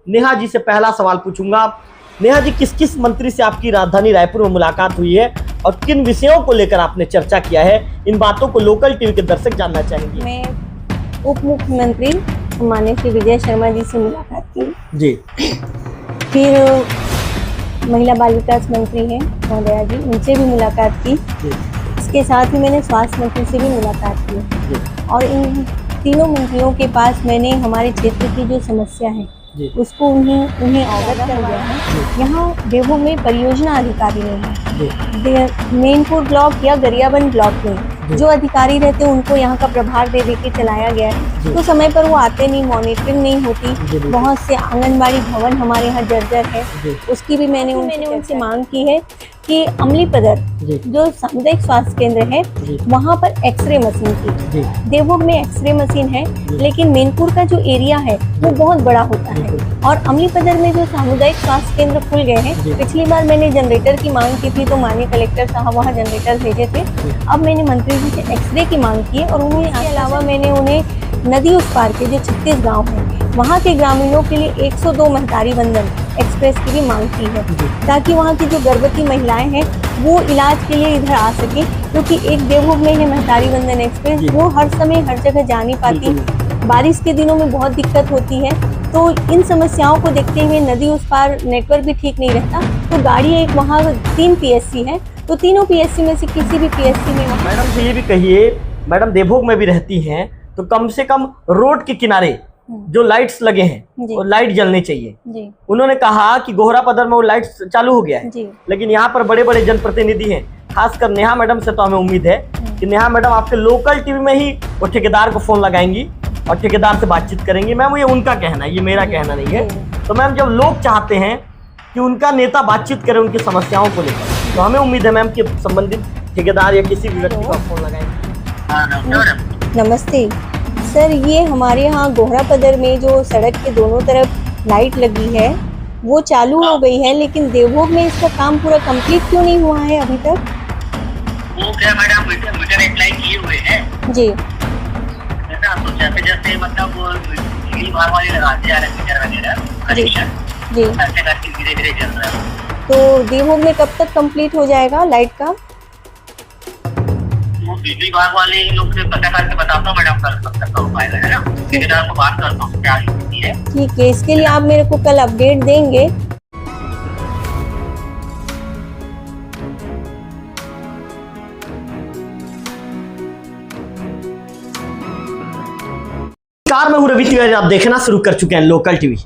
नेहा जी से पहला सवाल पूछूंगा। नेहा जी, किस किस मंत्री से आपकी राजधानी रायपुर में मुलाकात हुई है और किन विषयों को लेकर आपने चर्चा किया है? इन बातों को लोकल टीवी के दर्शक जानना चाहेंगे। मैं उप मुख्यमंत्री माननीय श्री विजय शर्मा जी से मुलाकात की जी। फिर महिला बाल विकास मंत्री हैं महोदया जी, उनसे भी मुलाकात की जी। इसके साथ ही मैंने स्वास्थ्य मंत्री से भी मुलाकात की जी। और इन तीनों मंत्रियों के पास मैंने हमारे क्षेत्र की जो समस्या है उसको उन्हें अवगत करवाया है। यहाँ देवभोग में परियोजना अधिकारी नहीं है। मेनपुर ब्लॉक या गरियाबंद ब्लॉक में जो अधिकारी रहते हैं उनको यहाँ का प्रभार दे के चलाया गया है, तो समय पर वो आते नहीं, मॉनिटरिंग नहीं होती। बहुत से आंगनबाड़ी भवन हमारे यहाँ जर्जर है, उसकी भी मैंने उनसे मांग की है कि अमलीपदर जो सामुदायिक स्वास्थ्य केंद्र है वहाँ पर एक्सरे मशीन की, देवभोग में एक्सरे मशीन है लेकिन मेनपुर का जो एरिया है वो बहुत बड़ा होता है और अमलीपदर में जो सामुदायिक स्वास्थ्य केंद्र खुल गए हैं। पिछली बार मैंने जनरेटर की मांग की थी तो माननीय कलेक्टर साहब वहाँ जनरेटर भेजे थे। अब मैंने मंत्री जी से एक्सरे की मांग की है और उन्हें इसके अलावा मैंने उन्हें नदी उस पार के जो 36 गाँव हैं वहाँ के ग्रामीणों के लिए 102 महतारी वंदन एक्सप्रेस की भी मांग की है ताकि वहाँ की जो गर्भवती महिलाएं हैं वो इलाज के लिए इधर आ सके, क्योंकि एक देवभोग में है महतारी वंदन एक्सप्रेस, वो हर समय हर जगह जा नहीं पाती। बारिश के दिनों में बहुत दिक्कत होती है, तो इन समस्याओं को देखते हुए नदी उस पार नेटवर्क भी ठीक नहीं रहता, तो गाड़ी एक वहाँ 3 PSC है, तो तीनों PSC में से किसी भी PSC में। मैडम से ये भी कहिए, मैडम देवभोग में भी रहती हैं तो कम से कम रोड के किनारे जो लाइट्स लगे हैं वो लाइट जलनी चाहिए जी। उन्होंने कहा कि गोहरा पदर में वो लाइट्स चालू हो गया है जी। लेकिन यहाँ पर बड़े बड़े जनप्रतिनिधि हैं, खासकर नेहा मैडम से तो हमें उम्मीद है कि नेहा मैडम आपके लोकल टीवी में ही वो ठेकेदार को फोन लगाएंगी और ठेकेदार से बातचीत करेंगी। मैम ये उनका कहना है, ये मेरा कहना नहीं है। तो मैम जब लोग चाहते हैं कि उनका नेता बातचीत करे उनकी समस्याओं को लेकर, तो हमें उम्मीद है मैम कि संबंधित ठेकेदार या किसी भी व्यक्ति का फोन लगाएंगे। नमस्ते सर, ये हमारे यहाँ गोहरा पदर में जो सड़क के दोनों तरफ लाइट लगी है वो चालू हो गई है, लेकिन देवभोग में इसका काम पूरा कंप्लीट क्यों नहीं हुआ है अभी तक? वो क्या मैडम मीटर अप्लाई किए हुए हैं जी, है ना, तो जैसे मतलब वो बिजली भाग वाले लगाते जा रहे हैं मीटर वगैरह कनेक्शन जी, ऐसे करके धीरे धीरे चल रहा है। तो देवभोग में कब तक कंप्लीट हो जाएगा लाइट का? वो बिजली विभाग वाले लोग से पता करके बताता हूँ मैडम, कब तक हो पाएगा, है ना। ठेकेदार को बात करता हूँ क्या स्थिति है। ठीक है, इसके लिए आप मेरे को कल अपडेट देंगे। कार में हूँ रवि तिवारी, आप देखना शुरू कर चुके हैं लोकल टीवी,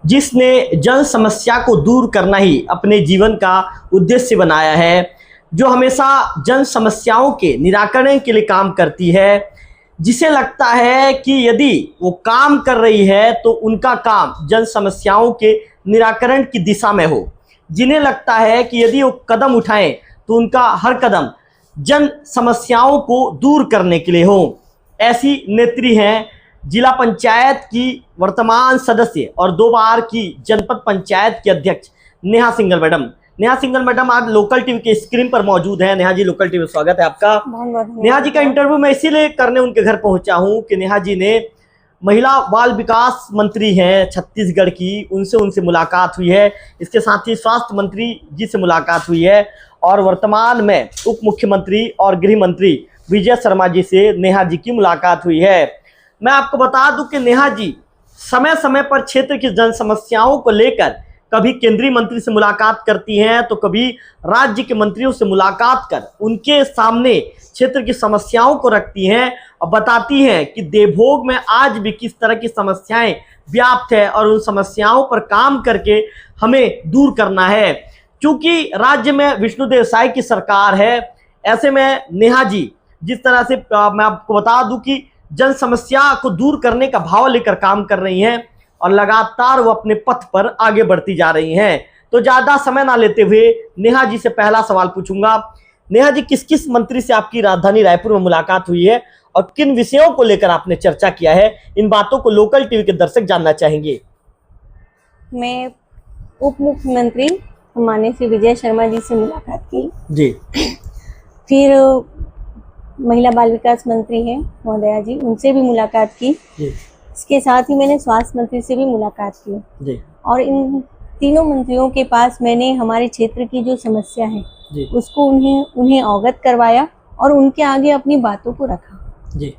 जिसने जन समस्या को दूर करना ही अपने जीवन का उद्देश्य बनाया है, जो हमेशा जन समस्याओं के निराकरण के लिए काम करती है, जिसे लगता है कि यदि वो काम कर रही है तो उनका काम जन समस्याओं के निराकरण की दिशा में हो, जिन्हें लगता है कि यदि वो कदम उठाएं तो उनका हर कदम जन समस्याओं को दूर करने के लिए हो। ऐसी नेत्री हैं जिला पंचायत की वर्तमान सदस्य और 2 बार की जनपद पंचायत की अध्यक्ष नेहा सिंघल मैडम। नेहा सिंघल मैडम आज लोकल टीवी के स्क्रीन पर मौजूद है। नेहा जी, लोकल टीवी स्वागत है आपका। नेहा जी का इंटरव्यू मैं इसीलिए करने उनके घर पहुंचा हूं कि नेहा जी ने महिला बाल विकास मंत्री हैं छत्तीसगढ़ की, उनसे मुलाकात हुई है। इसके साथ ही स्वास्थ्य मंत्री जी से मुलाकात हुई है और वर्तमान में उप मुख्यमंत्री और गृह मंत्री विजय शर्मा जी से नेहा जी की मुलाकात हुई है। मैं आपको बता दूं कि नेहा जी समय समय पर क्षेत्र की जन समस्याओं को लेकर कभी केंद्रीय मंत्री से मुलाकात करती हैं तो कभी राज्य के मंत्रियों से मुलाकात कर उनके सामने क्षेत्र की समस्याओं को रखती हैं और बताती हैं कि देवभोग में आज भी किस तरह की समस्याएं व्याप्त है और उन समस्याओं पर काम करके हमें दूर करना है। क्योंकि राज्य में विष्णुदेव साय की सरकार है, ऐसे में नेहा जी जिस तरह से मैं आपको बता दूं कि जन समस्या को दूर करने का भाव लेकर काम कर रही हैं और लगातार वो अपने पथ पर आगे बढ़ती जा रही हैं। तो ज़्यादा समय ना लेते हुए नेहा जी से पहला सवाल पूछूंगा। नेहा जी, किस किस मंत्री से आपकी राजधानी रायपुर में मुलाकात हुई है और किन विषयों को लेकर आपने चर्चा किया है? इन बातों को लोकल टीवी के दर्शक जानना चाहेंगे। मैं उप मुख्यमंत्री माननीय श्री विजय शर्मा जी से मुलाकात की जी। फिर महिला बाल विकास मंत्री हैं महोदया जी, उनसे भी मुलाकात की। इसके साथ ही मैंने स्वास्थ्य मंत्री से भी मुलाकात की जी और इन तीनों मंत्रियों के पास मैंने हमारे क्षेत्र की जो समस्या है जी उसको उन्हें अवगत करवाया और उनके आगे अपनी बातों को रखा, जी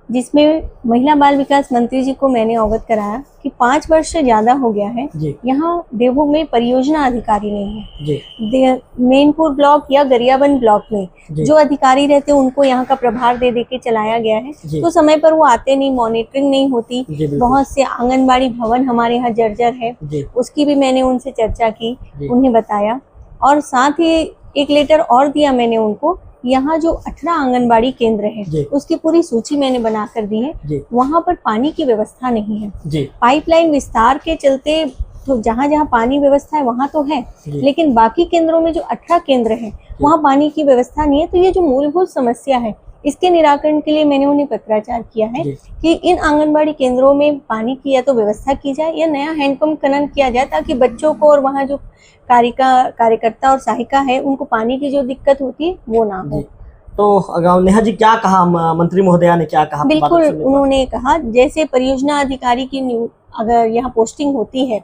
जिसमें महिला बाल विकास मंत्री जी को मैंने अवगत कराया कि 5 वर्ष से ज्यादा हो गया है जी यहाँ देवभोग में परियोजना अधिकारी नहीं है। जी मेनपुर ब्लॉक या गरियाबंद ब्लॉक में जी जो अधिकारी रहते हैं उनको यहाँ का प्रभार दे के चलाया गया है, जी। तो समय पर वो आते नहीं, मॉनिटरिंग नहीं होती। जी, बिल्कुल। बहुत से आंगनबाड़ी भवन हमारे यहाँ जर्जर है, जी उसकी भी मैंने उनसे चर्चा की, जी। उन्हें बताया और साथ ही एक लेटर और दिया मैंने उनको। यहाँ जो 18 आंगनबाड़ी केंद्र है जी। उसकी पूरी सूची मैंने बना कर दी है। जी वहाँ पर पानी की व्यवस्था नहीं है। जी पाइपलाइन विस्तार के चलते तो जहाँ जहाँ पानी व्यवस्था है वहाँ तो है, जी। लेकिन बाकी केंद्रों में जो 18 केंद्र हैं वहाँ पानी की व्यवस्था नहीं है। तो ये जो मूलभूत समस्या है इसके निराकरण के लिए मैंने उन्हें पत्राचार किया है जी। कि इन आंगनबाड़ी केंद्रों में पानी की या तो व्यवस्था की जाए या नया हैंडपंप खनन किया जाए, ताकि बच्चों को और वहाँ जो कार्यकर्ता और सहायिका है उनको पानी की जो दिक्कत होती है वो ना हो। तो नेहा जी क्या कहा, मंत्री महोदया ने क्या कहा? बिल्कुल, बातों सुनने उन्होंने कहा जैसे परियोजना अधिकारी की अगर यहाँ पोस्टिंग होती है,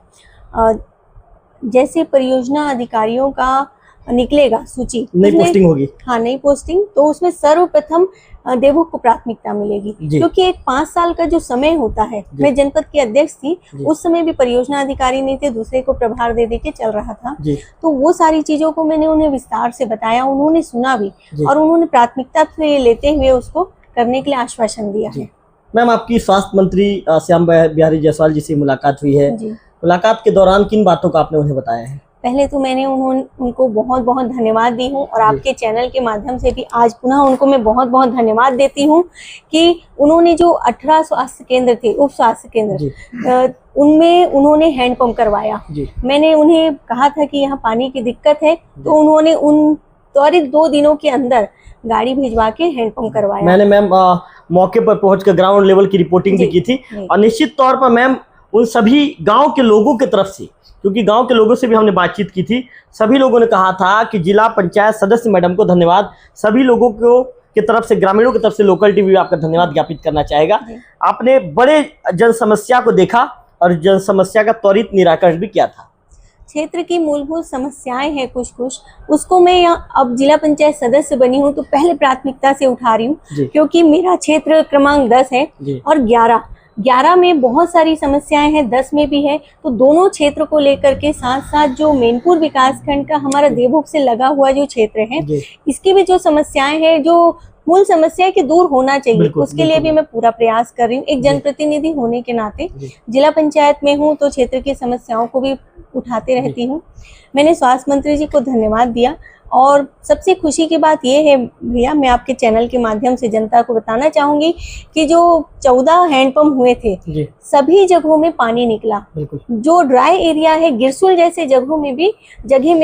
जैसे परियोजना अधिकारियों का निकलेगा सूची, नई पोस्टिंग होगी। हाँ, नई पोस्टिंग, तो उसमें सर्वप्रथम देवभोग को प्राथमिकता मिलेगी, क्योंकि एक 5 साल का जो समय होता है, मैं जनपद की अध्यक्ष थी, उस समय भी परियोजना अधिकारी नहीं थे, दूसरे को प्रभार दे के चल रहा था। तो वो सारी चीजों को मैंने उन्हें विस्तार से बताया, उन्होंने सुना भी और उन्होंने प्राथमिकता से लेते हुए उसको करने के लिए आश्वासन दिया है। मैम, आपकी स्वास्थ्य मंत्री श्याम बिहारी जायसवाल जी से मुलाकात हुई है, जी। मुलाकात के दौरान किन बातों का आपने उन्हें बताया है? पहले तो मैंने उनको बहुत बहुत धन्यवाद दी हूँ और आपके चैनल के माध्यम से भी आज पुनः उनको मैं बहुत बहुत धन्यवाद देती हूँ कि उन्होंने जो 18 स्वास्थ्य केंद्र थे, उप स्वास्थ्य केंद्र, उनमें उन्होंने हैंडपंप करवाया। मैंने उन्हें कहा था कि यहाँ पानी की दिक्कत है, तो उन्होंने उन त्वरित 2 दिनों के अंदर गाड़ी भिजवा के हैंडपंप करवाया। मैंने मैम मौके पर पहुंचकर ग्राउंड लेवल की रिपोर्टिंग भी की थी और निश्चित तौर पर मैम उन सभी गांव के लोगों की तरफ से, क्योंकि गांव के लोगों से भी हमने बातचीत की थी, सभी लोगों ने कहा था कि जिला पंचायत सदस्य मैडम को धन्यवाद, सभी लोगों को की तरफ से, ग्रामीणों की तरफ से लोकल टीवी आपका धन्यवाद ज्ञापित करना चाहेगा। आपने बड़े जन समस्या को देखा और जन समस्या का त्वरित निराकरण भी किया था। क्षेत्र की मूलभूत समस्याएं हैं कुछ, उसको मैं यहाँ अब जिला पंचायत सदस्य बनी हूँ तो पहले प्राथमिकता से उठा रही हूँ, क्योंकि मेरा क्षेत्र क्रमांक 10 है और 11 में बहुत सारी समस्याएं हैं, 10 में भी है। तो दोनों क्षेत्र को लेकर के साथ साथ जो मेनपुर विकासखंड का हमारा देवभोग से लगा हुआ जो क्षेत्र है, इसकी भी जो समस्याएं हैं, जो मूल समस्या है कि दूर होना चाहिए, उसके लिए भी मैं पूरा प्रयास कर रही हूँ। एक जनप्रतिनिधि होने के नाते जिला पंचायत में हूँ तो क्षेत्र की समस्याओं को भी उठाते रहती हूँ। मैंने स्वास्थ्य मंत्री जी को धन्यवाद दिया और सबसे खुशी की बात यह है भैया, मैं आपके चैनल के माध्यम से जनता को बताना चाहूंगी कि जो 14 हैंडपंप हुए थे, सभी जगहों में पानी निकला। जो ड्राई एरिया है, गिरसुल जैसे जगह में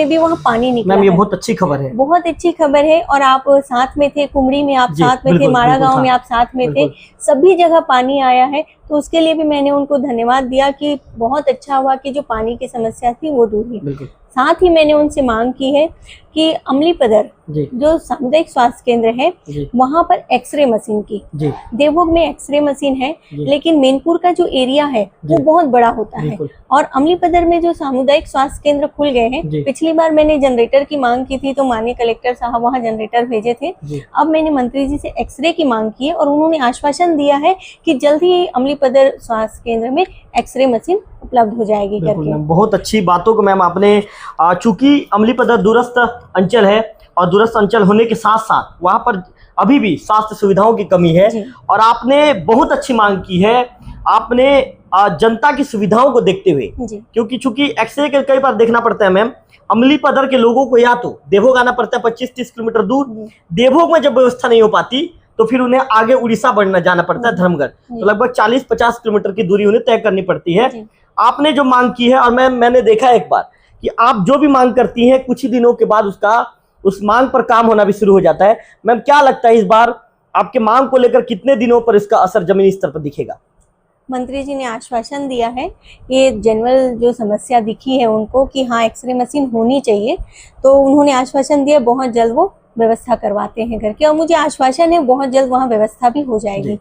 भी वहाँ पानी निकला। मैम, ये बहुत अच्छी खबर है, बहुत अच्छी खबर है। और आप साथ में थे, कुमड़ी में आप साथ में थे, माड़ा गाँव में आप साथ में थे, सभी जगह पानी आया है। तो उसके लिए भी मैंने उनको धन्यवाद दिया कि बहुत अच्छा हुआ कि जो पानी की समस्या थी वो दूर हुई। साथ ही मैंने उनसे मांग की है कि अमलीपदर जो सामुदायिक स्वास्थ्य केंद्र है, वहां पर एक्सरे मशीन की, देवभोग में एक्सरे मशीन है, लेकिन मेनपुर का जो एरिया है वो बहुत बड़ा होता है और अमलीपदर में जो सामुदायिक स्वास्थ्य केंद्र खुल गए हैं। पिछली बार मैंने जनरेटर की मांग की थी तो माननीय कलेक्टर साहब वहाँ जनरेटर भेजे थे। अब मैंने मंत्री जी से एक्सरे की मांग की है और उन्होंने आश्वासन दिया है कि जल्द ही अमलीपदर स्वास्थ्य केंद्र में एक्सरे मशीन उपलब्ध हो जाएगी करके। बहुत अच्छी बातों को मैम आपने, चूंकि अमलीपदर दूरस्थ अंचल है और दूरस्थ अंचल होने के साथ साथ वहां पर अभी भी स्वास्थ्य सुविधाओं की कमी है और आपने बहुत अच्छी मांग की है। आपने जनता की सुविधाओं को देखते हुए, क्योंकि चूंकि एक्सरे के कई बार देखना पड़ता है मैम, अमलीपदर के लोगों को या तो देवभोग आना पड़ता है 25-30 किलोमीटर दूर, देवभोग में जब व्यवस्था नहीं हो पाती तो फिर उन्हें आगे उड़ीसा जाना पड़ता है, धर्मगढ़, तो लगभग 40-50 किलोमीटर की दूरी उन्हें तय करनी पड़ती है। आपने जो मांग की है, और मैंने देखा एक बार कि आप जो भी मांग करती हैं कुछ ही दिनों के बाद उस मांग पर काम होना भी शुरू हो जाता है। मैम, क्या लगता है इस बार आपके मांग को लेकर कितने दिनों पर इसका असर जमीनी स्तर पर दिखेगा? मंत्री जी ने आश्वासन दिया है, ये जनरल जो समस्या दिखी है उनको कि हाँ एक्सरे मशीन होनी चाहिए, तो उन्होंने आश्वासन दिया बहुत जल्द वो व्यवस्था करवाते हैं करके, और मुझे आश्वासन है बहुत जल्द वहाँ व्यवस्था भी हो जाएगी।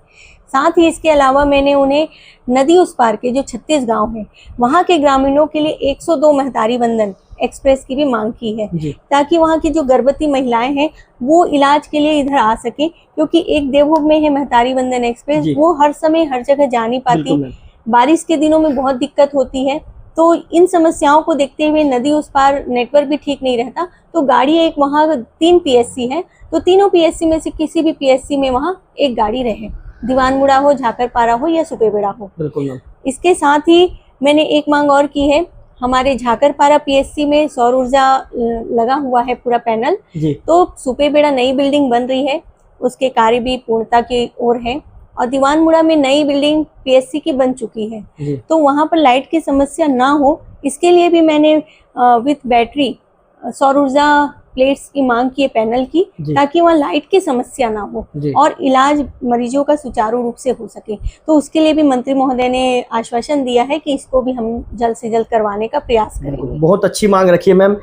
साथ ही इसके अलावा मैंने उन्हें नदी उस पार के जो 36 गांव हैं वहां के ग्रामीणों के लिए 102 महतारी वंदन एक्सप्रेस की भी मांग की है, ताकि वहां की जो गर्भवती महिलाएं हैं वो इलाज के लिए इधर आ सके, क्योंकि एक देवभोग में है महतारी वंदन एक्सप्रेस, वो हर समय हर जगह जा नहीं पाती, बारिश के दिनों में बहुत दिक्कत होती है। तो इन समस्याओं को देखते हुए नदी उस पार नेटवर्क भी ठीक नहीं रहता, तो गाड़ी एक वहाँ 3 PSC है, तो तीनों PSC में से किसी भी PSC में वहाँ एक गाड़ी रहे, दीवानमुड़ा हो, झाकरपारा हो या सुपेबेड़ा हो। बिल्कुल। इसके साथ ही मैंने एक मांग और की है, हमारे झाकरपारा PSC में सौर ऊर्जा लगा हुआ है पूरा पैनल, तो सुपेबेड़ा नई बिल्डिंग बन रही है, उसके कार्य भी पूर्णता की ओर है, और दीवानमुड़ा में नई बिल्डिंग PSC की बन चुकी है, तो वहां पर लाइट की समस्या ना हो, इसके लिए भी मैंने विथ बैटरी सौर ऊर्जा प्लेट्स की मांग की है पैनल की, ताकि वहाँ लाइट की समस्या ना हो और इलाज मरीजों का सुचारू रूप से हो सके। तो उसके लिए भी मंत्री महोदय ने आश्वासन दिया है कि इसको भी हम जल्द से जल्द करवाने का प्रयास करेंगे। बहुत अच्छी मांग रखी है मैम,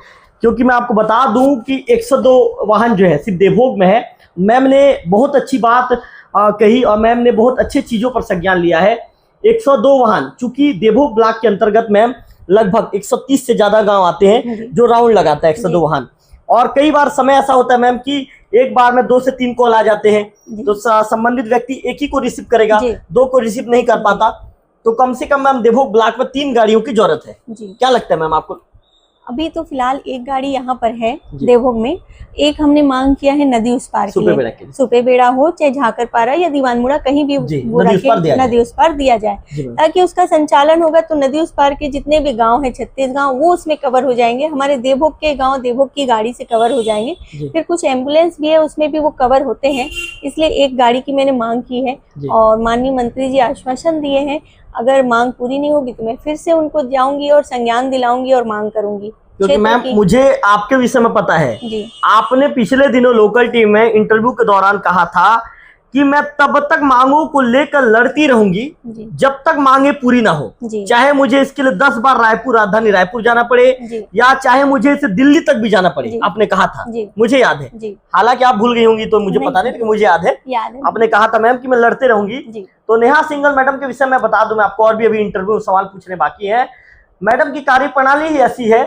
क्योंकि मैं आपको बता दूं कि 102 वाहन जो है सिर्फ देवभोग में है। मैम ने बहुत अच्छी बात कही और मैम ने बहुत अच्छे चीज़ों पर संज्ञान लिया है। 102 वाहन, चूंकि देवभोग ब्लॉक के अंतर्गत मैम लगभग 130 से ज़्यादा गांव आते हैं जो राउंड लगाता है 102 वाहन, और कई बार समय ऐसा होता है मैम कि एक बार में 2 से 3 कॉल आ जाते हैं, तो संबंधित व्यक्ति एक ही को रिसीव करेगा, 2 को रिसीव नहीं कर पाता, तो कम से कम मैम देवभोग ब्लॉक में 3 गाड़ियों की जरूरत है। क्या लगता है मैम आपको? अभी तो फिलहाल एक गाड़ी यहाँ पर है देवभोग में, एक हमने मांग किया है नदी उस पार के सुपेबेड़ा हो चाहे झाकरपारा या दीवानमुड़ा, कहीं भी नदी उस पार दिया जाए, ताकि उसका संचालन होगा तो नदी उस पार के जितने भी गांव हैं 36 गांव वो उसमें कवर हो जाएंगे, हमारे देवभोग के गांव देवभोग की गाड़ी से कवर हो जाएंगे, फिर कुछ एम्बुलेंस भी है उसमें भी वो कवर होते हैं, इसलिए एक गाड़ी की मैंने मांग की है और माननीय मंत्री जी आश्वासन दिए हैं, अगर मांग पूरी नहीं होगी तो मैं फिर से उनको जाऊंगी और संज्ञान दिलाऊंगी और मांग करूंगी। क्योंकि मैम मुझे आपके विषय में पता है, आपने पिछले दिनों लोकल टीम में इंटरव्यू के दौरान कहा था कि मैं तब तक मांगों को लेकर लड़ती रहूंगी जब तक मांगे पूरी ना हो, चाहे मुझे इसके लिए 10 बार रायपुर, राजधानी रायपुर जाना पड़े या चाहे मुझे इसे दिल्ली तक भी जाना पड़े। आपने कहा था, मुझे याद है, हालांकि आप भूल गई होंगी तो मुझे पता नहीं, लेकिन मुझे याद है आपने कहा था मैम कि मैं लड़ते रहूंगी। तो नेहा सिंघल मैडम के विषय में बता दूं, मैं आपको और भी अभी इंटरव्यू सवाल पूछने बाकी है। मैडम की कार्यप्रणाली ही ऐसी है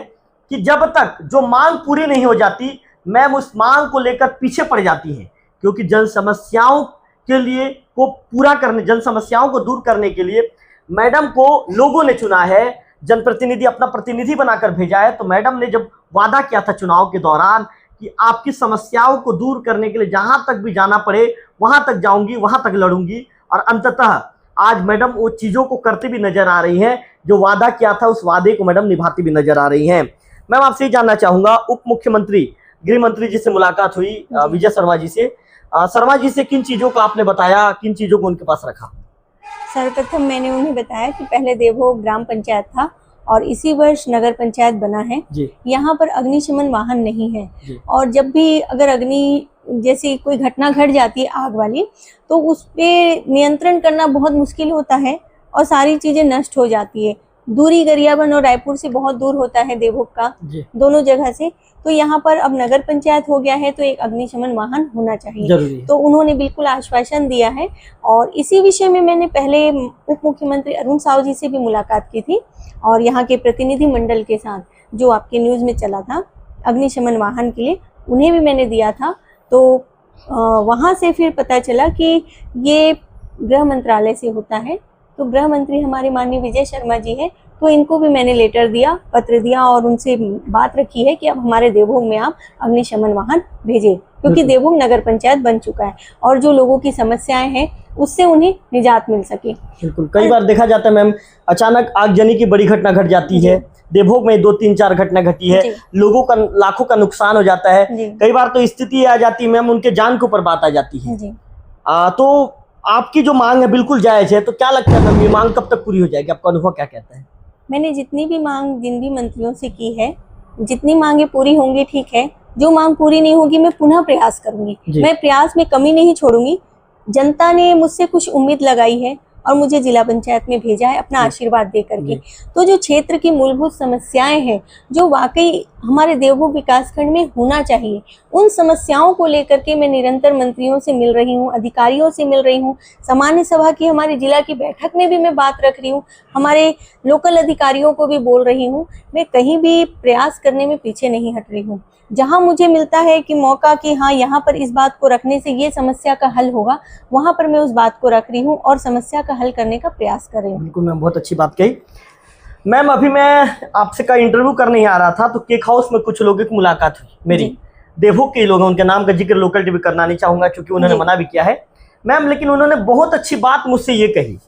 कि जब तक जो मांग पूरी नहीं हो जाती मैम उस मांग को लेकर पीछे पड़ जाती है, क्योंकि जन समस्याओं के लिए को पूरा करने, जन समस्याओं को दूर करने के लिए मैडम को लोगों ने चुना है, जनप्रतिनिधि अपना प्रतिनिधि बनाकर भेजा है। तो मैडम ने जब वादा किया था चुनाव के दौरान कि आपकी समस्याओं को दूर करने के लिए जहां तक भी जाना पड़े वहां तक जाऊंगी, वहां तक लड़ूंगी, और अंततः आज मैडम वो चीजों को करते भी नजर आ रही हैं, जो वादा किया था उस वादे को मैडम निभाती भी नजर आ रही हैं। मैम आपसे ही जानना चाहूंगा, उप मुख्यमंत्री गृह मंत्री जी से मुलाकात हुई विजय शर्मा जी से, शर्मा जी से किन चीजों को आपने बताया, किन चीजों को उनके पास रखा? सर्वप्रथम मैंने उन्हें बताया कि पहले देवभोग ग्राम पंचायत था और इसी वर्ष नगर पंचायत बना है, यहाँ पर अग्निशमन वाहन नहीं है, और जब भी अगर अग्नि जैसी कोई घटना घट जाती है आग वाली, तो उस पे नियंत्रण करना बहुत मुश्किल होता है और सारी चीजें नष्ट हो जाती है। दूरी गरियाबंद और रायपुर से बहुत दूर होता है देवभोग का, दोनों जगह से, तो यहाँ पर अब नगर पंचायत हो गया है तो एक अग्निशमन वाहन होना चाहिए, तो उन्होंने बिल्कुल आश्वासन दिया है। और इसी विषय में मैंने पहले उप मुख्यमंत्री अरुण साव जी से भी मुलाकात की थी और यहाँ के प्रतिनिधि मंडल के साथ जो आपके न्यूज़ में चला था अग्निशमन वाहन के लिए, उन्हें भी मैंने दिया था। तो वहाँ से फिर पता चला कि ये गृह मंत्रालय से होता है, तो गृह मंत्री हमारे माननीय विजय शर्मा जी हैं, तो इनको भी मैंने लेटर दिया, पत्र दिया और उनसे बात रखी है कि अब हमारे देवभोग में आप अग्निशमन वाहन भेजें, क्योंकि देवभोग नगर पंचायत बन चुका है और जो लोगों की समस्याएं हैं उससे उन्हें निजात मिल सके। बिल्कुल, कई बार देखा जाता है मैम अचानक आगजनी की बड़ी घटना घट जाती है, देवभोग में 2, 3, 4 घटना घटी है, लोगों का लाखों का नुकसान हो जाता है, कई बार तो स्थिति आ जाती है मैम उनके जान के ऊपर बात आ जाती है। तो आपकी जो मांग है बिल्कुल जायज है, तो क्या लगता है मैम ये मांग कब तक पूरी हो जाएगी, आपका अनुभव क्या कहता है? मैंने जितनी भी मांग जिन भी मंत्रियों से की है, जितनी मांगे पूरी होंगी ठीक है, जो मांग पूरी नहीं होगी मैं पुनः प्रयास करूंगी, मैं प्रयास में कमी नहीं छोड़ूंगी। जनता ने मुझसे कुछ उम्मीद लगाई है और मुझे जिला पंचायत में भेजा है अपना आशीर्वाद दे करके। तो जो क्षेत्र की मूलभूत समस्याएं हैं जो वाकई हमारे देवभूमि विकासखंड में होना चाहिए, उन समस्याओं को लेकर के मैं निरंतर मंत्रियों से मिल रही हूँ, अधिकारियों से मिल रही हूँ। सामान्य सभा की हमारे जिला की बैठक में भी मैं बात रख रही हूँ, हमारे लोकल अधिकारियों को भी बोल रही हूँ। मैं कहीं भी प्रयास करने में पीछे नहीं हट रही हूँ। जहां मुझे मिलता है कि मौका कि हाँ यहाँ पर इस बात को रखने से ये समस्या का हल होगा, वहां पर मैं उस बात को रख रही हूँ और समस्या का हल करने का प्रयास कर रही हूँ। बिल्कुल मैम, बहुत अच्छी बात कही मैम। अभी मैं आपसे का इंटरव्यू करने ही आ रहा था तो केक हाउस में कुछ लोगों की मुलाकात हुई मेरी, देवभूमि के लोग हैं, उनके नाम का जिक्र लोकल टीवी करना नहीं चाहूंगा क्योंकि उन्होंने मना भी किया है मैम। लेकिन उन्होंने बहुत अच्छी बात मुझसे ये कही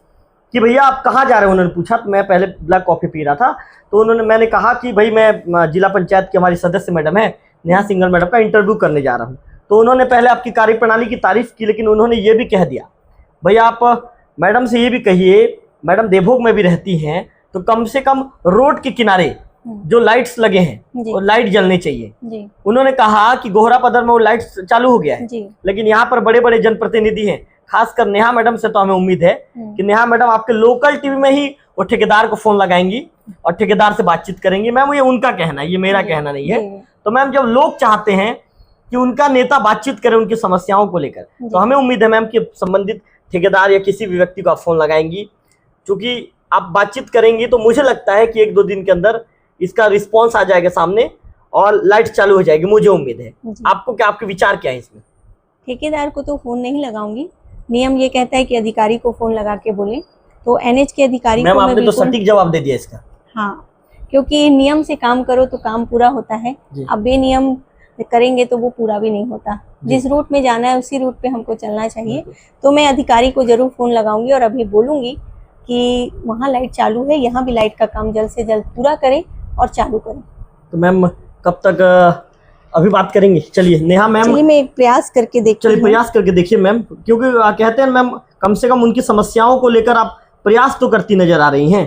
कि भैया आप कहाँ जा रहे हो। उन्होंने पूछा तो मैं पहले ब्लैक कॉफ़ी पी रहा था, तो मैंने कहा कि भाई मैं जिला पंचायत की हमारी सदस्य मैडम है नेहा सिंघल मैडम का इंटरव्यू करने जा रहा हूँ। तो उन्होंने पहले आपकी कार्यप्रणाली की तारीफ की, लेकिन उन्होंने ये भी कह दिया भैया आप मैडम से ये भी कहिए, मैडम देवभोग में भी रहती हैं तो कम से कम रोड के किनारे जो लाइट्स लगे हैं वो लाइट जलने चाहिए। उन्होंने कहा कि गोहरा पदर में वो लाइट चालू हो गया है, लेकिन यहाँ पर बड़े बड़े जनप्रतिनिधि हैं, खासकर नेहा मैडम से तो हमें उम्मीद है कि नेहा मैडम आपके लोकल टीवी में ही वो ठेकेदार को फोन लगाएंगी और ठेकेदार से बातचीत करेंगी। मैम ये उनका कहना है, ये मेरा कहना नहीं है। तो मैम जब लोग चाहते हैं कि उनका नेता बातचीत करे उनकी समस्याओं को लेकर, तो हमें उम्मीद है मैम कि संबंधित ठेकेदार या किसी भी व्यक्ति को आप फोन लगाएंगी, क्योंकि आप बातचीत करेंगी तो मुझे लगता है कि 1-2 दिन के अंदर इसका रिस्पॉन्स आ जाएगा सामने और लाइट चालू हो जाएगी, मुझे उम्मीद है। आपको क्या, आपके विचार क्या है इसमें? ठेकेदार को तो फोन नहीं लगाऊंगी, नियम ये कहता है कि अधिकारी को फोन लगा के बोले, तो एनएच के अधिकारी मैम आपने तो सटीक जवाब दे दिया इसका। हाँ, क्योंकि नियम से काम करो तो काम पूरा होता है, अब बेनियम करेंगे तो वो पूरा भी नहीं होता। जिस रूट में जाना है उसी रूट पे हमको चलना चाहिए। तो मैं अधिकारी को जरूर फोन लगाऊंगी और अभी बोलूंगी कि वहाँ लाइट चालू है, यहाँ भी लाइट का काम जल्द से जल्द पूरा करें और चालू करें। तो मैम कब तक अभी बात करेंगे? चलिए नेहा मैम, चलिए मैं प्रयास करके देखती हूँ। चलिए प्रयास करके देखिए मैम, क्योंकि कहते हैं मैम कम से कम उनकी समस्याओं को लेकर आप प्रयास तो करती नजर आ रही हैं।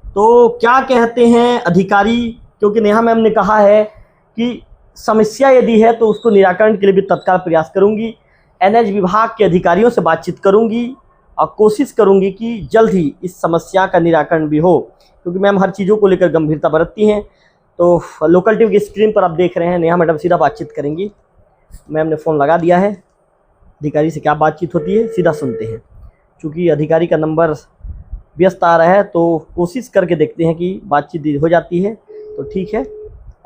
तो क्या कहते हैं अधिकारी, क्योंकि नेहा मैम ने कहा है कि समस्या यदि है तो उसको निराकरण के लिए भी तत्काल प्रयास करूंगी, एनएच विभाग के अधिकारियों से बातचीत करूंगी और कोशिश करूंगी कि जल्द ही इस समस्या का निराकरण भी हो, क्योंकि मैम हर चीज़ों को लेकर गंभीरता बरतती हैं। तो लोकल टीवी की स्क्रीन पर आप देख रहे हैं नेहा मैडम सीधा बातचीत करेंगी। मैम ने फ़ोन लगा दिया है, अधिकारी से क्या बातचीत होती है सीधा सुनते हैं। चूँकि अधिकारी का नंबर व्यस्त आ रहा है तो कोशिश करके देखते हैं कि बातचीत हो जाती है तो ठीक है,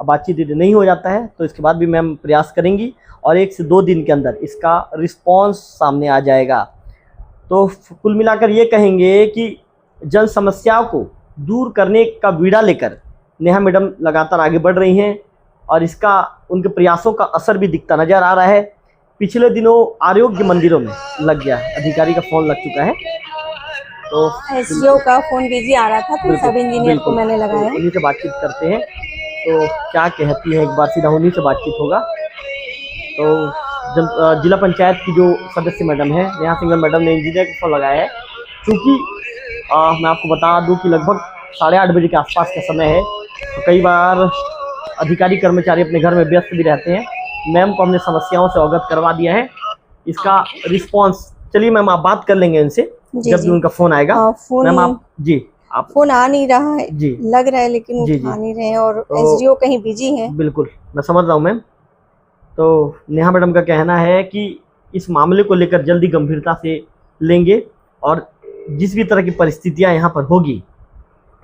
अब बातचीत यदि नहीं हो जाता है तो इसके बाद भी मैम प्रयास करेंगी और 1 से 2 दिन के अंदर इसका रिस्पॉन्स सामने आ जाएगा। तो कुल मिलाकर ये कहेंगे कि जन समस्याओं को दूर करने का बीड़ा लेकर नेहा मैडम लगातार आगे बढ़ रही हैं और इसका उनके प्रयासों का असर भी दिखता नज़र आ रहा है। पिछले दिनों आरोग्य मंदिरों में लग गया, अधिकारी का फ़ोन लग चुका है, तो एसडीओ का फोन बिजी आ रहा था तो सब इंजीनियर को मैंने लगाया। उन्हीं से बातचीत करते हैं तो क्या कहती है, एक बार सीधा उन्हीं से बातचीत होगा। तो जिला पंचायत की जो सदस्य मैडम है नेहा सिंघल मैडम ने इंजीनियर को फोन लगाया है। चूँकि मैं आपको बता दूं कि लगभग 8:30 बजे के आसपास का समय है, तो कई बार अधिकारी कर्मचारी अपने घर में व्यस्त भी रहते हैं। मैम को हमने समस्याओं से अवगत करवा दिया है, इसका रिस्पॉन्स चलिए मैम आप बात कर लेंगे इनसे जब भी उनका फ़ोन आएगा। मैम आप आप फोन आ नहीं रहा है जी, लग रहा है लेकिन उठा नहीं रहे हैं और एसडीओ कहीं बिजी हैं। बिल्कुल मैं समझ रहा हूँ मैम। तो नेहा मैडम का कहना है कि इस मामले को लेकर जल्दी गंभीरता से लेंगे और जिस भी तरह की परिस्थितियाँ यहाँ पर होगी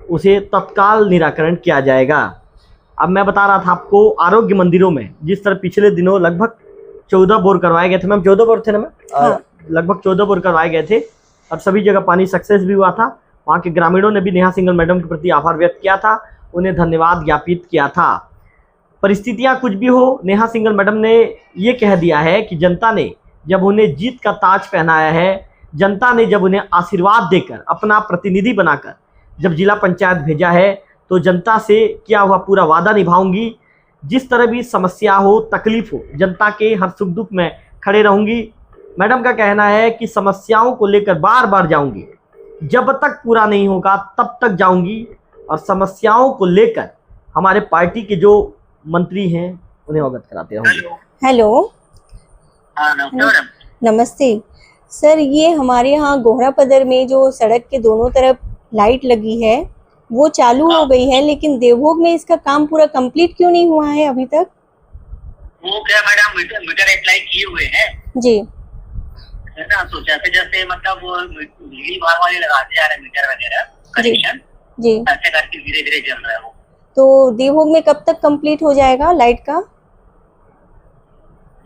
उसे तत्काल निराकरण किया जाएगा। अब मैं बता रहा था आपको आरोग्य मंदिरों में जिस तरह पिछले दिनों लगभग 14 बोर करवाए गए थे। मैम 14 बोर थे ना मैम? लगभग 14 बोर करवाए गए थे और सभी जगह पानी सक्सेस भी हुआ था। वहाँ के ग्रामीणों ने भी नेहा सिंघल मैडम के प्रति आभार व्यक्त किया था, उन्हें धन्यवाद ज्ञापित किया था। परिस्थितियाँ कुछ भी हो, नेहा सिंघल मैडम ने ये कह दिया है कि जनता ने जब उन्हें जीत का ताज पहनाया है, जनता ने जब उन्हें आशीर्वाद देकर अपना प्रतिनिधि बनाकर जब जिला पंचायत भेजा है, तो जनता से किया हुआ पूरा वादा निभाऊंगी। जिस तरह भी समस्या हो, तकलीफ हो, जनता के हर सुख दुख में खड़े रहूंगी। मैडम का कहना है कि समस्याओं को लेकर बार बार जाऊंगी, जब तक पूरा नहीं होगा तब तक जाऊंगी और समस्याओं को लेकर हमारे पार्टी के जो मंत्री हैं उन्हें अवगत कराते रहूंगी। हेलो, नमस्ते। सर ये हमारे यहाँ गोहरा पदर में जो सड़क के दोनों तरफ लाइट लगी है वो चालू हो गई है, लेकिन देवभोग में इसका काम पूरा कंप्लीट क्यों नहीं हुआ है अभी तक? वो क्या मैडम, मीटर अप्लाई किए हुए हैं जी, है ना। तो जैसे जैसे मतलब वो बिजली विभाग वाले लगाते जा रहे हैं मीटर वगैरह कनेक्शन, जी ऐसे करके धीरे धीरे चल रहा है वो। तो देवभोग में कब तक कंप्लीट हो जाएगा लाइट का?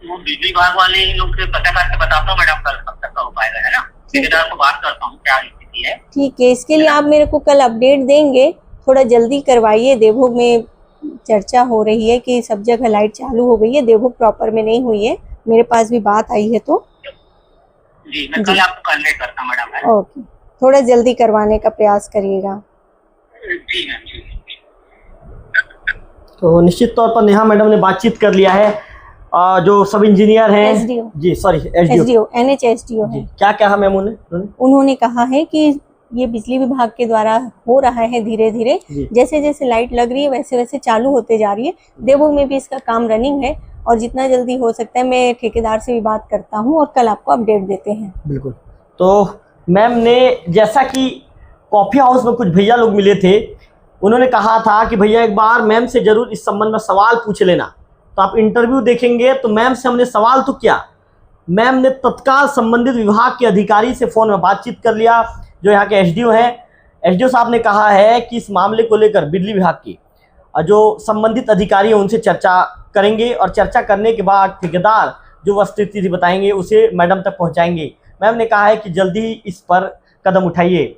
वो बिजली विभाग वाले लोग से पता करके बताता हूँ मैडम, कल कब तक का हो पाएगा, है ना। ठेकेदार को बात करता हूँ क्या स्थिति है। ठीक है, इसके लिए आप मेरे को कल अपडेट देंगे, थोड़ा जल्दी करवाइए। देवभोग में चर्चा हो रही है कि सब जगह लाइट चालू हो गई है, देवभोग प्रॉपर में नहीं हुई है, मेरे पास भी बात आई है। तो जी मैं कल आपको कन्वे करता हूँ मैडम। ओके, थोड़ा जल्दी करवाने का प्रयास करिएगा। जी मैम जी। तो निश्चित तौर पर नेहा मैडम ने बातचीत कर लिया है, जो सब इंजीनियर हैं SDO जी, सॉरी SDO NH SDO है। क्या कहा मैम उन्होंने? उन्होंने कहा है कि ये बिजली विभाग के द्वारा हो रहा है धीरे धीरे, जैसे जैसे लाइट लग रही है वैसे वैसे चालू होते जा रही है। देवभोग में भी इसका काम रनिंग है और जितना जल्दी हो सकता है मैं ठेकेदार से भी बात करता हूँ और कल आपको अपडेट देते हैं। बिल्कुल। तो मैम ने जैसा कि कॉफ़ी हाउस में कुछ भैया लोग मिले थे, उन्होंने कहा था कि भैया एक बार मैम से ज़रूर इस संबंध में सवाल पूछ लेना। तो आप इंटरव्यू देखेंगे तो मैम से हमने सवाल तो किया, मैम ने तत्काल संबंधित विभाग के अधिकारी से फ़ोन में बातचीत कर लिया, जो यहाँ के SDO हैं। SDO साहब ने कहा है कि इस मामले को लेकर बिजली विभाग की जो संबंधित अधिकारी हैं उनसे चर्चा करेंगे और चर्चा करने के बाद ठेकेदार जो वस्तुस्थिति बताएंगे उसे मैडम तक पहुँचाएंगे। मैम ने कहा है कि जल्दी इस पर कदम उठाइए।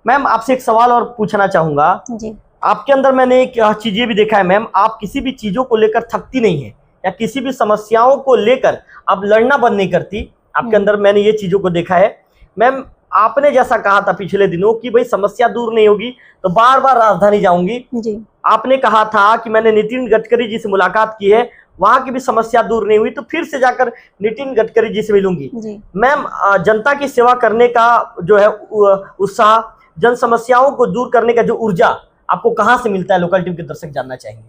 मैम आपसे एक सवाल और पूछना चाहूँगा जी। आपके अंदर मैंने एक चीज़ ये भी देखा है मैम, आप किसी भी चीज़ों को लेकर थकती नहीं है या किसी भी समस्याओं को लेकर आप लड़ना बंद नहीं करती। आपके अंदर मैंने ये चीज़ों को देखा है। मैम आपने जैसा कहा था पिछले दिनों कि भाई समस्या दूर नहीं होगी तो बार बार राजधानी जाऊंगी जी। आपने कहा था कि मैंने नितिन गडकरी जी से मुलाकात की है, वहाँ की भी समस्या दूर नहीं हुई तो फिर से जाकर नितिन गडकरी जी से मिलूंगी। मैम जनता की सेवा करने का जो है उत्साह, जन समस्याओं को दूर करने का जो ऊर्जा आपको कहाँ से मिलता है, लोकल टीवी के दर्शक जानना चाहेंगे।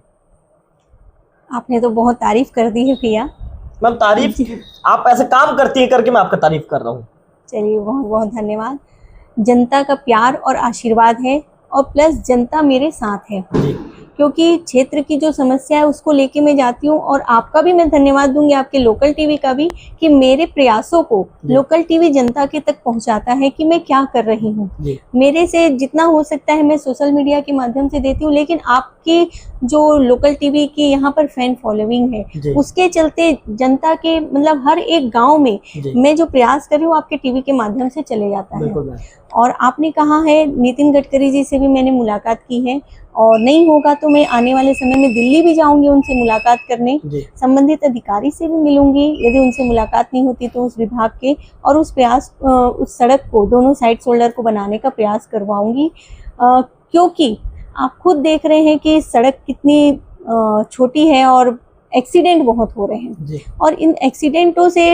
आपने तो बहुत तारीफ कर दी है भैया। मैम तारीफ आप ऐसे काम करती हैं करके मैं आपका तारीफ कर रहा हूँ। चलिए बहुत बहुत धन्यवाद। जनता का प्यार और आशीर्वाद है और प्लस जनता मेरे साथ है, क्योंकि क्षेत्र की जो समस्या है उसको लेके मैं जाती हूँ। और आपका भी मैं धन्यवाद दूंगी, आपके लोकल टीवी का भी, कि मेरे प्रयासों को लोकल टीवी जनता के तक पहुँचाता है कि मैं क्या कर रही हूँ। मेरे से जितना हो सकता है मैं सोशल मीडिया के माध्यम से देती हूँ, लेकिन आपकी जो लोकल टीवी की यहाँ पर फैन फॉलोइंग है उसके चलते जनता के मतलब हर एक गाँव में मैं जो प्रयास कर रही हूँ आपके टीवी के माध्यम से चले जाता है। और आपने कहा है नितिन गडकरी जी से भी मैंने मुलाकात की है और नहीं होगा तो मैं आने वाले समय में दिल्ली भी जाऊंगी उनसे मुलाकात करने, संबंधित अधिकारी से भी मिलूंगी यदि उनसे मुलाकात नहीं होती तो उस विभाग के, और उस प्रयास उस सड़क को दोनों साइड शोल्डर को बनाने का प्रयास करवाऊंगी। क्योंकि आप खुद देख रहे हैं कि सड़क कितनी छोटी है और एक्सीडेंट बहुत हो रहे हैं और इन एक्सीडेंटों से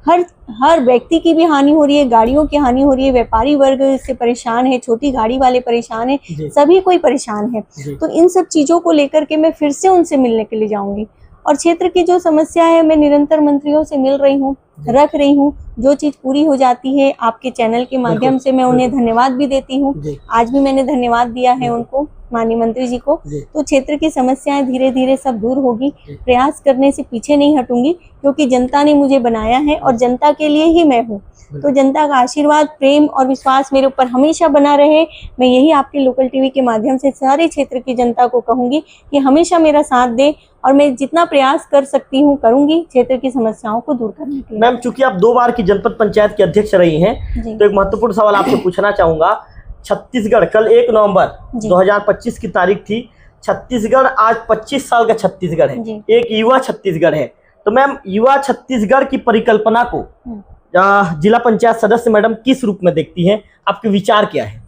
हर व्यक्ति की भी हानि हो रही है, गाड़ियों की हानि हो रही है, व्यापारी वर्ग इससे परेशान है, छोटी गाड़ी वाले परेशान है, सभी कोई परेशान है। तो इन सब चीजों को लेकर के मैं फिर से उनसे मिलने के लिए जाऊंगी और क्षेत्र की जो समस्या है मैं निरंतर मंत्रियों से मिल रही हूँ, रख रही हूँ। जो चीज पूरी हो जाती है आपके चैनल के माध्यम से मैं उन्हें धन्यवाद भी देती हूँ। आज भी मैंने धन्यवाद दिया है उनको, माननीय मंत्री जी को। तो क्षेत्र की समस्याएं धीरे धीरे सब दूर होगी, प्रयास करने से पीछे नहीं हटूंगी, क्योंकि जनता ने मुझे बनाया है और जनता के लिए ही मैं हूँ। तो जनता का आशीर्वाद, प्रेम और विश्वास मेरे ऊपर हमेशा बना रहे। मैं यही आपके लोकल टीवी के माध्यम से सारे क्षेत्र की जनता को कहूंगी कि हमेशा मेरा साथ दे और मैं जितना प्रयास कर सकती हूँ करूंगी क्षेत्र की समस्याओं को दूर करने के लिए। मैम चूंकि आप 2 बार की जनपद पंचायत की अध्यक्ष रही हैं, तो एक महत्वपूर्ण सवाल आपसे पूछना चाहूंगा। छत्तीसगढ़ कल 1 नवंबर 2025 की तारीख थी, छत्तीसगढ़ आज 25 साल का छत्तीसगढ़ है, एक युवा छत्तीसगढ़ है। तो मैम युवा छत्तीसगढ़ की परिकल्पना को जिला पंचायत सदस्य मैडम किस रूप में देखती हैं, आपके विचार क्या है?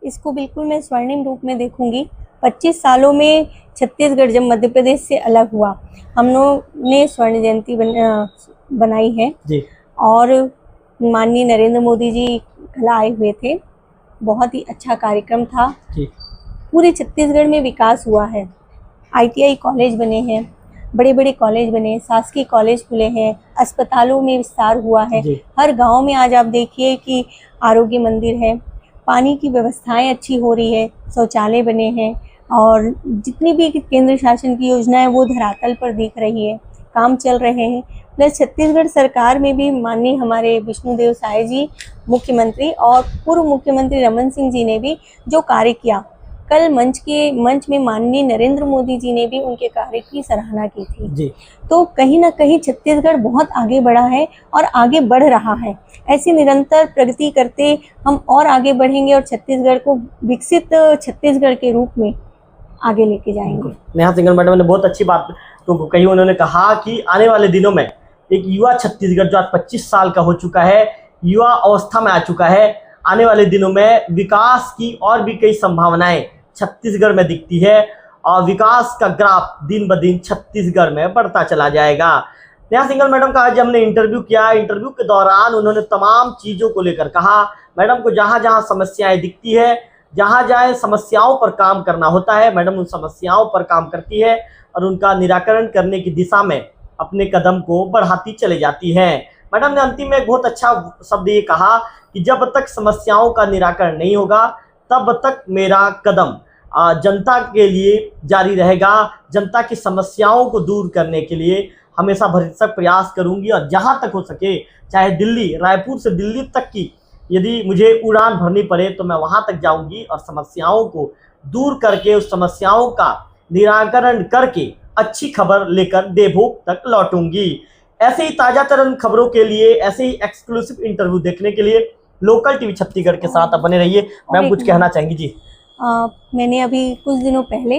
इसको बिल्कुल मैं स्वर्णिम रूप में देखूंगी। 25 सालों में छत्तीसगढ़ जब मध्य प्रदेश से अलग हुआ, हम लोगों ने स्वर्ण जयंती बनाई है और माननीय नरेंद्र मोदी जी कल आए हुए थे, बहुत ही अच्छा कार्यक्रम था। पूरे छत्तीसगढ़ में विकास हुआ है, ITI कॉलेज बने हैं, बड़े बड़े कॉलेज बने, शासकीय कॉलेज खुले हैं, अस्पतालों में विस्तार हुआ है। हर गांव में आज आप देखिए कि आरोग्य मंदिर है, पानी की व्यवस्थाएं अच्छी हो रही है, शौचालय बने हैं और जितनी भी केंद्र शासन की योजनाएं वो धरातल पर दिख रही है, काम चल रहे हैं। प्लस छत्तीसगढ़ सरकार में भी माननीय हमारे विष्णुदेव साय जी मुख्यमंत्री और पूर्व मुख्यमंत्री रमन सिंह जी ने भी जो कार्य किया, कल मंच में माननीय नरेंद्र मोदी जी ने भी उनके कार्य की सराहना की थी जी। तो कहीं ना कहीं छत्तीसगढ़ बहुत आगे बढ़ा है और आगे बढ़ रहा है। ऐसी निरंतर प्रगति करते हम और आगे बढ़ेंगे और छत्तीसगढ़ को विकसित छत्तीसगढ़ के रूप में आगे लेके जाएंगे। नेहा सिंघल मैडम ने बहुत अच्छी बात तो कही। उन्होंने कहा कि आने वाले दिनों में एक युवा छत्तीसगढ़ जो आज 25 साल का हो चुका है, युवा अवस्था में आ चुका है, आने वाले दिनों में विकास की और भी कई संभावनाएं छत्तीसगढ़ में दिखती है और विकास का ग्राफ दिन ब दिन छत्तीसगढ़ में बढ़ता चला जाएगा। नेहा सिंघल मैडम का आज हमने इंटरव्यू किया। इंटरव्यू के दौरान उन्होंने तमाम चीज़ों को लेकर कहा, मैडम को जहाँ जहाँ समस्याएं दिखती है, जहाँ जहाँ समस्याओं पर काम करना होता है, मैडम उन समस्याओं पर काम करती है और उनका निराकरण करने की दिशा में अपने कदम को बढ़ाती चली जाती है। मैडम ने अंतिम में एक बहुत अच्छा शब्द ये कहा कि जब तक समस्याओं का निराकरण नहीं होगा तब तक मेरा कदम जनता के लिए जारी रहेगा। जनता की समस्याओं को दूर करने के लिए हमेशा भरसक प्रयास करूंगी और जहां तक हो सके, चाहे दिल्ली, रायपुर से दिल्ली तक की यदि मुझे उड़ान भरनी पड़े तो मैं वहां तक जाऊंगी और समस्याओं को दूर करके, उस समस्याओं का निराकरण करके अच्छी खबर लेकर देवभोग तक लौटूंगी। ऐसे ही ताज़ा तरीन खबरों के लिए, ऐसे ही एक्सक्लूसिव इंटरव्यू देखने के लिए लोकल टीवी छत्तीसगढ़ के साथ आप बने रहिए। मैम कुछ कहना चाहेंगी? जी। मैंने अभी कुछ दिनों पहले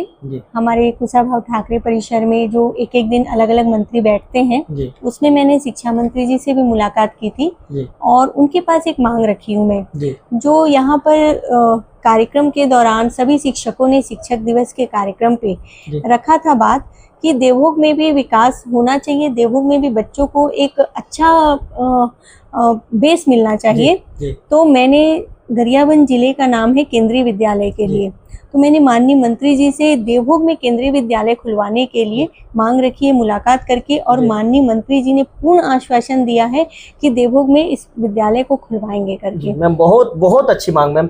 हमारे कुशाभाऊ ठाकरे परिसर में जो एक एक दिन अलग अलग मंत्री बैठते हैं, उसमें मैंने शिक्षा मंत्री जी से भी मुलाकात की थी और उनके पास एक मांग रखी हूँ मैं, जो यहाँ पर कार्यक्रम के दौरान सभी शिक्षकों ने शिक्षक दिवस के कार्यक्रम पे रखा था बात कि देवभोग में भी विकास होना चाहिए, देवभोग में भी बच्चों को एक अच्छा बेस मिलना चाहिए। तो मैंने गरियाबंद जिले का नाम है केंद्रीय विद्यालय के लिए, तो मैंने माननीय मंत्री जी से देवभोग में केंद्रीय विद्यालय खुलवाने के लिए मांग रखी है मुलाकात करके और माननीय मंत्री जी ने पूर्ण आश्वासन दिया है कि देवभोग में इस विद्यालय को खुलवाएंगे करके। मैम बहुत अच्छी मांग मैम।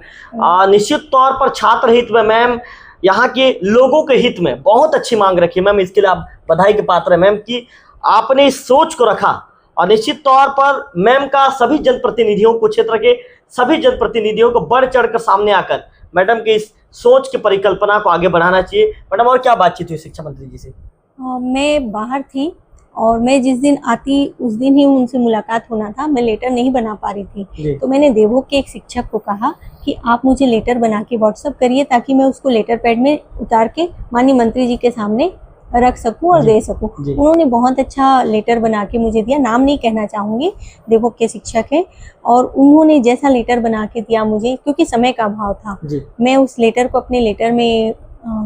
निश्चित तौर पर छात्र हित में मैम, यहाँ के लोगों के हित में बहुत अच्छी मांग रखी है मैम। इसके लिए आप बधाई के पात्र हैं मैम कि आपने इस सोच को रखा और निश्चित तौर पर मैम का सभी जनप्रतिनिधियों को, क्षेत्र के सभी जनप्रतिनिधियों को बढ़ चढ़कर सामने आकर मैडम के इस सोच की परिकल्पना को आगे बढ़ाना चाहिए। मैडम और क्या बातचीत हुई शिक्षा मंत्री जी से? मैं बाहर थी और मैं जिस दिन आती उस दिन ही उनसे मुलाकात होना था, मैं लेटर नहीं बना पा रही थी, तो मैंने देवभोग के एक शिक्षक को कहा कि आप मुझे लेटर बना के व्हाट्सएप करिए ताकि मैं उसको लेटर पैड में उतार के माननीय मंत्री जी के सामने रख सकूं और दे सकूं। उन्होंने बहुत अच्छा लेटर बना के मुझे दिया, नाम नहीं कहना चाहूँगी, देवभोग के शिक्षक हैं, और उन्होंने जैसा लेटर बना के दिया मुझे, क्योंकि समय का अभाव था, मैं उस लेटर को अपने लेटर में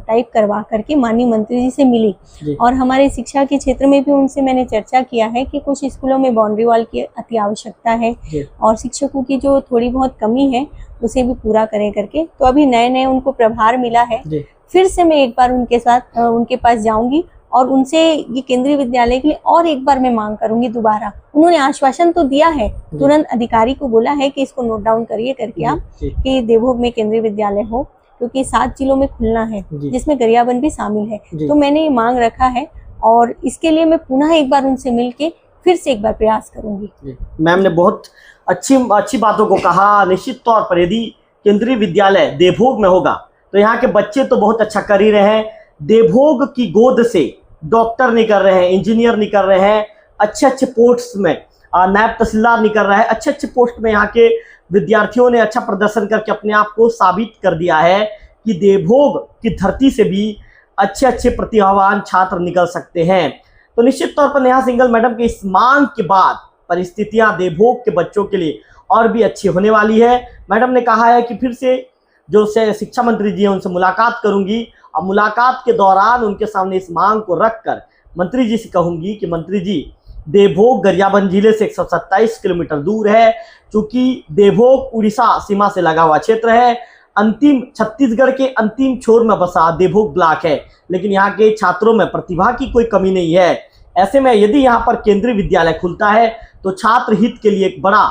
टाइप करवा करके माननीय मंत्री जी से मिली और हमारे शिक्षा के क्षेत्र में भी उनसे मैंने चर्चा किया है कि कुछ स्कूलों में बाउंड्री वॉल की अति आवश्यकता है और शिक्षकों की जो थोड़ी बहुत कमी है उसे भी पूरा करें करके। तो अभी नए उनको प्रभार मिला है, फिर से मैं एक बार उनके पास जाऊंगी और उनसे ये केंद्रीय विद्यालय के लिए और एक बार मैं मांग करूंगी दोबारा। उन्होंने आश्वासन तो दिया है, तुरंत अधिकारी को बोला है कि इसको नोट डाउन करिए करके आप कि देवभोग में केंद्रीय विद्यालय हो, क्योंकि 7 जिलों में खुलना है जिसमें गरियाबंद भी शामिल है। तो मैंने ये मांग रखा है और इसके लिए मैं पुनः एक बार उनसे मिलके फिर से एक बार प्रयास करूंगी। मैम ने बहुत अच्छी बातों को कहा। निश्चित तौर पर यदि केंद्रीय विद्यालय देवभोग में होगा तो यहाँ के बच्चे तो बहुत अच्छा कर ही रहे हैं। देवभोग की गोद से डॉक्टर निकल रहे हैं, इंजीनियर निकल रहे हैं, अच्छे पोस्ट्स में नायब तहसीलदार निकल रहा है, अच्छे पोस्ट में यहाँ के विद्यार्थियों ने अच्छा प्रदर्शन करके अपने आप को साबित कर दिया है कि देवभोग की धरती से भी अच्छे प्रतिभावान छात्र निकल सकते हैं। तो निश्चित तौर पर नेहा सिंघल मैडम की इस मांग के बाद परिस्थितियां देवभोग के बच्चों के लिए और भी अच्छी होने वाली है। मैडम ने कहा है कि फिर से जो शिक्षा मंत्री जी हैं उनसे मुलाकात करूंगी और मुलाकात के दौरान उनके सामने इस मांग को रखकर मंत्री जी से कहूंगी कि मंत्री जी, देवभोग गरियाबंद जिले से 127 किलोमीटर दूर है, चूंकि देवभोग उड़ीसा सीमा से लगा हुआ क्षेत्र है। अंतिम छत्तीसगढ़ के अंतिम छोर में बसा देवभोग ब्लॉक है, लेकिन यहाँ के छात्रों में प्रतिभा की कोई कमी नहीं है। ऐसे में यदि यहाँ पर केंद्रीय विद्यालय खुलता है तो छात्र हित के लिए एक बड़ा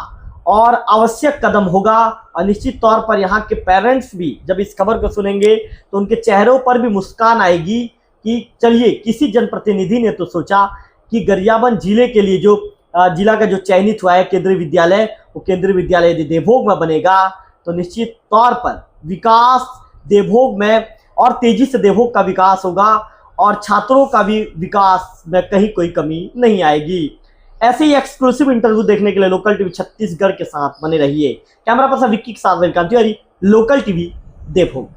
और आवश्यक कदम होगा, और निश्चित तौर पर यहाँ के पेरेंट्स भी जब इस खबर को सुनेंगे तो उनके चेहरों पर भी मुस्कान आएगी कि चलिए किसी जनप्रतिनिधि ने तो सोचा कि गरियाबंद जिले के लिए जो जिला का जो चयनित हुआ है केंद्रीय विद्यालय, वो केंद्रीय विद्यालय यदि देवभोग में बनेगा तो निश्चित तौर पर विकास देवभोग में और तेजी से देवभोग का विकास होगा और छात्रों का भी विकास में कहीं कोई कमी नहीं आएगी। ऐसे ही एक्सक्लूसिव इंटरव्यू देखने के लिए लोकल टीवी छत्तीसगढ़ के साथ बने रहिए। कैमरा पर्सन विक्की के साथ welcome Tiwari, local TV Devbhog.